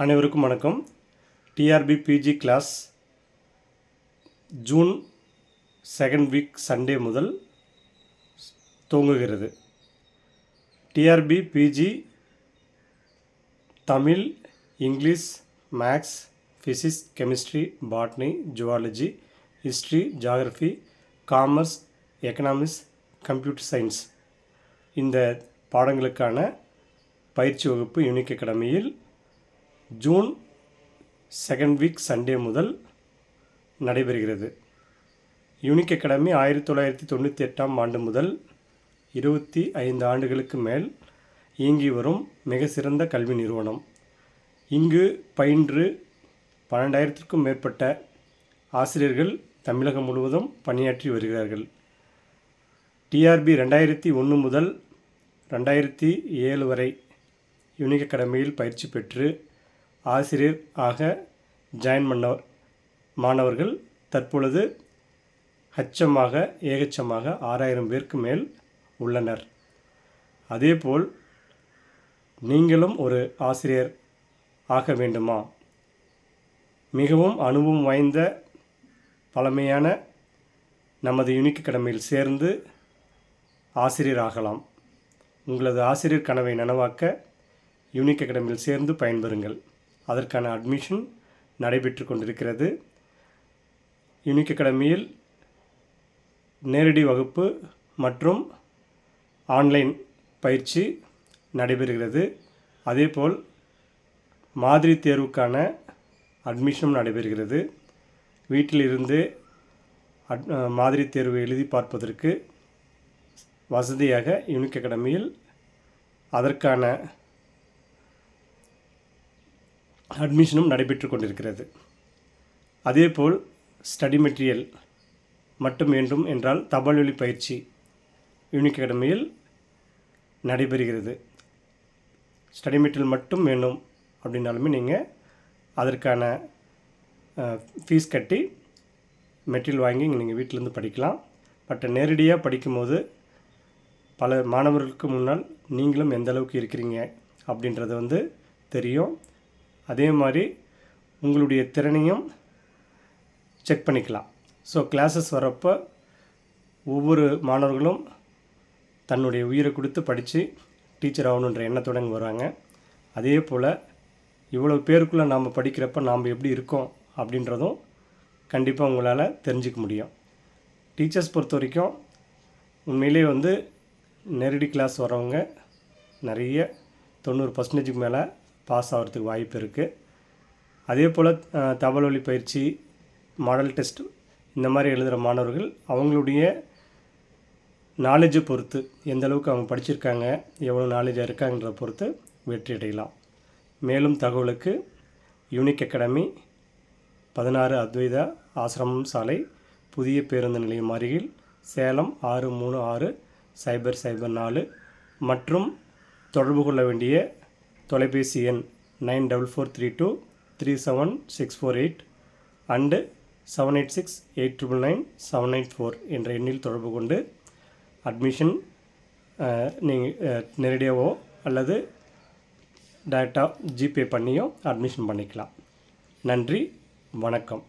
அனைவருக்கும் வணக்கம். TRB PG class June second week Sunday முதல் துவங்குகிறது. TRB PG Tamil, English, maths, physics, chemistry, botany, zoology, history, geography, commerce, economics, computer science இந்த பாடங்களுக்கான பயிற்சி வகுப்பு யூனிக் அகாடமியில் ஜூன் செகண்ட் வீக் சண்டே முதல் நடைபெறுகிறது. யூனிக் அகாடமி 1998 ஆண்டு முதல் 25 ஆண்டுகளுக்கு மேல் இயங்கி வரும் மிக சிறந்த கல்வி நிறுவனம். இங்கு பயின்று 12,000க்கும் மேற்பட்ட ஆசிரியர்கள் தமிழகம் முழுவதும் பணியாற்றி வருகிறார்கள். டிஆர்பி 2001 முதல் 2007 வரை யூனிக் அகாடமியில் பயிற்சி பெற்று ஆசிரியர் ஆக ஜாயின் பண்ண மாணவர்கள் தற்பொழுது ஹச்சமாக ஏகச்சமாக 6,000 பேருக்கு மேல் உள்ளனர். அதேபோல் நீங்களும் ஒரு ஆசிரியர் ஆக வேண்டுமா? மிகவும் அனுபவம் வாய்ந்த பழமையான நமது யூனிக் அகாடமியில் சேர்ந்து ஆசிரியர் ஆகலாம். உங்களது ஆசிரியர் கனவை நனவாக்க யூனிக் அகாடமியில் சேர்ந்து பயன்பெறுங்கள். அதற்கான அட்மிஷன் நடைபெற்று கொண்டிருக்கிறது. யூனிக் அகாடமியில் நேரடி வகுப்பு மற்றும் ஆன்லைன் பயிற்சி நடைபெறுகிறது. அதேபோல் மாதிரி தேர்வுக்கான அட்மிஷனும் நடைபெறுகிறது. வீட்டிலிருந்து மாதிரி தேர்வு எழுதி பார்ப்பதற்கு வசதியாக யூனிக் அகாடமியில் அதற்கான அட்மிஷனும் நடைபெற்று கொண்டிருக்கிறது. அதேபோல் ஸ்டடி மெட்டீரியல் மட்டும் வேண்டும் என்றால் தபால் வழி பயிற்சி யூனிக் அகாடமியில் நடைபெறுகிறது. ஸ்டடி மெட்டீரியல் மட்டும் வேணும் அப்படின்னாலுமே நீங்கள் அதற்கான ஃபீஸ் கட்டி மெட்டீரியல் வாங்கி நீங்கள் வீட்டிலேருந்து படிக்கலாம். பட் நேரடியாக படிக்கும்போது பல மாணவர்களுக்கு முன்னால் நீங்களும் எந்த அளவுக்கு இருக்கிறீங்க அப்படின்றது தெரியும். அதே மாதிரி உங்களுடைய திறனையும் செக் பண்ணிக்கலாம். ஸோ கிளாஸஸ் வரப்போ ஒவ்வொரு மாணவர்களும் தன்னுடைய உயிரை கொடுத்து படித்து டீச்சர் ஆகணுன்ற எண்ணத்துடன் வருவாங்க. அதே போல் இவ்வளோ பேருக்குள்ளே நாம் படிக்கிறப்ப நாம் எப்படி இருக்கோம் அப்படின்றதும் கண்டிப்பாக உங்களால் தெரிஞ்சிக்க முடியும். டீச்சர்ஸ் பொறுத்த வரைக்கும் உண்மையிலே நேரடி கிளாஸ் வரவங்க நிறைய 90% மேலே பாஸ் ஆகிறதுக்கு வாய்ப்பு இருக்குது. அதே போல் தபால் வழி பயிற்சி, மாடல் டெஸ்ட் இந்த மாதிரி எழுதுகிற மாணவர்கள் அவங்களுடைய நாலேஜை பொறுத்து எந்த அளவுக்கு அவங்க படிச்சிருக்காங்க, எவ்வளோ நாலேஜாக இருக்காங்கன்றத பொறுத்து வெற்றி அடையலாம். மேலும் தகவலுக்கு யூனிக் அகாடமி 16 அத்வைதா ஆசிரமம் சாலை, புதிய பேருந்து நிலையம் அருகில், சேலம் 636004 மற்றும் தொடர்பு கொள்ள வேண்டிய தொலைபேசி எண் 9442376648 அண்டு 7868999794 என்ற எண்ணில் தொடர்பு கொண்டு அட்மிஷன் நீங்கள் நேரடியாகவோ அல்லது டைரெக்டாக ஜிபே பண்ணியோ அட்மிஷன் பண்ணிக்கலாம். நன்றி, வணக்கம்.